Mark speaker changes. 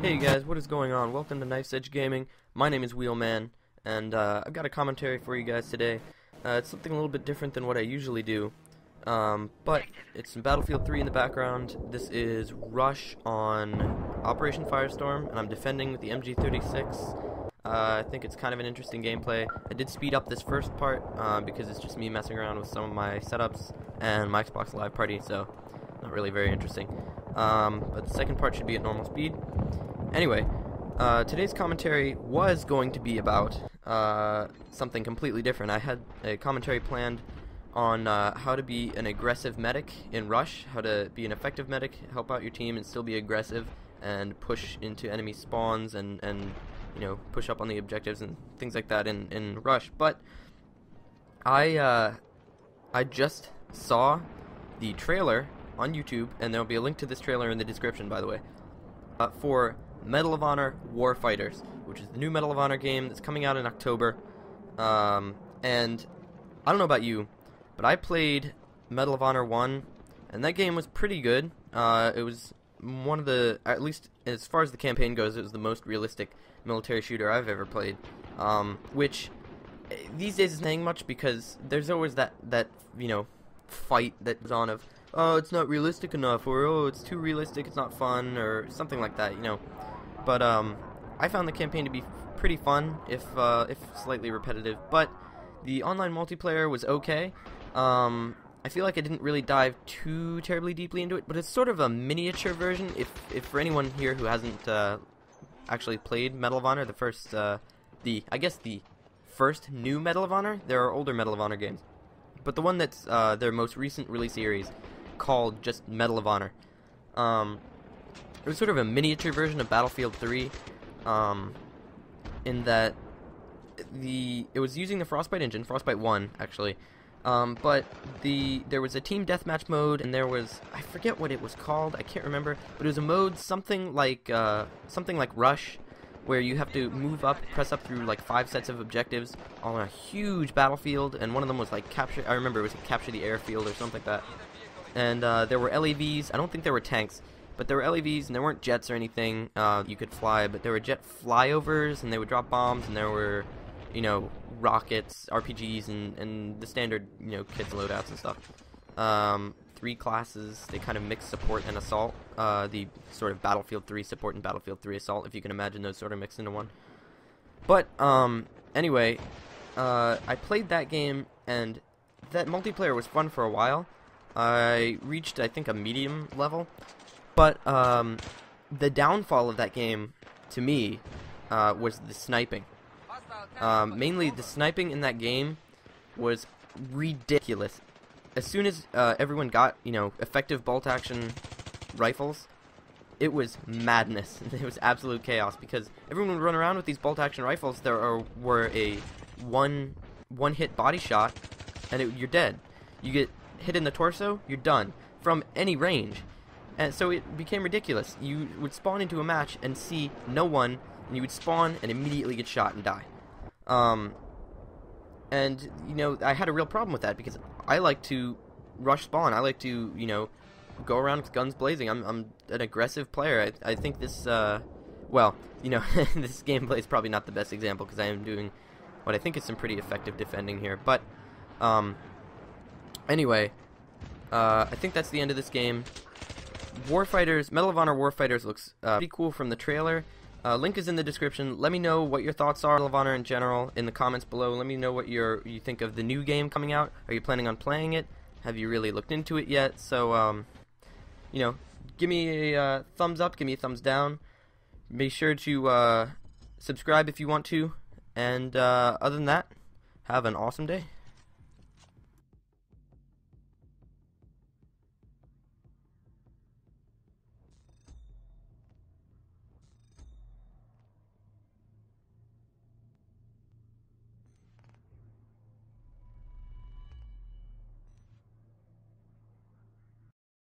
Speaker 1: Hey guys, what is going on? Welcome to Knife's Edge Gaming. My name is Wheelman, and I've got a commentary for you guys today. It's something a little bit different than what I usually do, but it's some Battlefield 3 in the background. This is Rush on Operation Firestorm, and I'm defending with the MG36. I think it's kind of an interesting gameplay. I did speed up this first part because it's just me messing around with some of my setups and my Xbox Live Party, so not really very interesting. But the second part should be at normal speed. Anyway, today's commentary was going to be about something completely different. I had a commentary planned on how to be an aggressive medic in Rush, how to be an effective medic, help out your team and still be aggressive and push into enemy spawns and you know, push up on the objectives and things like that in Rush. But I just saw the trailer on YouTube, and there will be a link to this trailer in the description, by the way, for Medal of Honor Warfighters, which is the new Medal of Honor game that's coming out in October. And I don't know about you, but I played Medal of Honor 1, and that game was pretty good. It was one of the, at least as far as the campaign goes, it was the most realistic military shooter I've ever played. Which these days isn't saying much because there's always that you know, fight that goes on of, oh, it's not realistic enough, or oh, it's too realistic, it's not fun, or something like that, you know. But I found the campaign to be pretty fun, if slightly repetitive. But the online multiplayer was okay. I feel like I didn't really dive too terribly deeply into it, but it's sort of a miniature version. If for anyone here who hasn't actually played Medal of Honor, the first, I guess the first new Medal of Honor. There are older Medal of Honor games, but the one that's their most recent release series, called just Medal of Honor. It was sort of a miniature version of Battlefield 3, in that it was using the Frostbite engine, Frostbite 1 actually, but there was a team deathmatch mode, and there was, I forget what it was called, I can't remember, but it was a mode something like Rush, where you have to move up, press up through like 5 sets of objectives on a huge battlefield, and one of them was like capture. I remember it was capture the airfield or something like that. And there were LAVs. I don't think there were tanks, but there were LAVs, and there weren't jets or anything you could fly, but there were jet flyovers, and they would drop bombs, and there were, you know, rockets, RPGs, and the standard, you know, kids loadouts and stuff. 3 classes. They kind of mix support and assault. The sort of Battlefield 3 support and Battlefield 3 assault, if you can imagine those sort of mixed into one. But anyway, I played that game, and that multiplayer was fun for a while. I reached, I think, a medium level, but the downfall of that game, to me, was the sniping. Mainly, the sniping in that game was ridiculous. As soon as everyone got, you know, effective bolt-action rifles, it was madness. It was absolute chaos, because everyone would run around with these bolt-action rifles. There were a one-hit body shot, and you're dead. You get hit in the torso, you're done from any range. And so it became ridiculous. You would spawn into a match and see no one, and you would spawn and immediately get shot and die. And you know, I had a real problem with that, because I like to rush spawn. I like to, you know, go around with guns blazing. I'm an aggressive player. I think this well, you know, this gameplay is probably not the best example, because I am doing what I think is some pretty effective defending here. But anyway, I think that's the end of this game. Warfighters, Medal of Honor Warfighters looks pretty cool from the trailer. Link is in the description. Let me know what your thoughts are on Medal of Honor in general in the comments below. Let me know what you think of the new game coming out. Are you planning on playing it? Have you really looked into it yet? So, you know, give me a thumbs up, give me a thumbs down. Be sure to subscribe if you want to. And other than that, have an awesome day.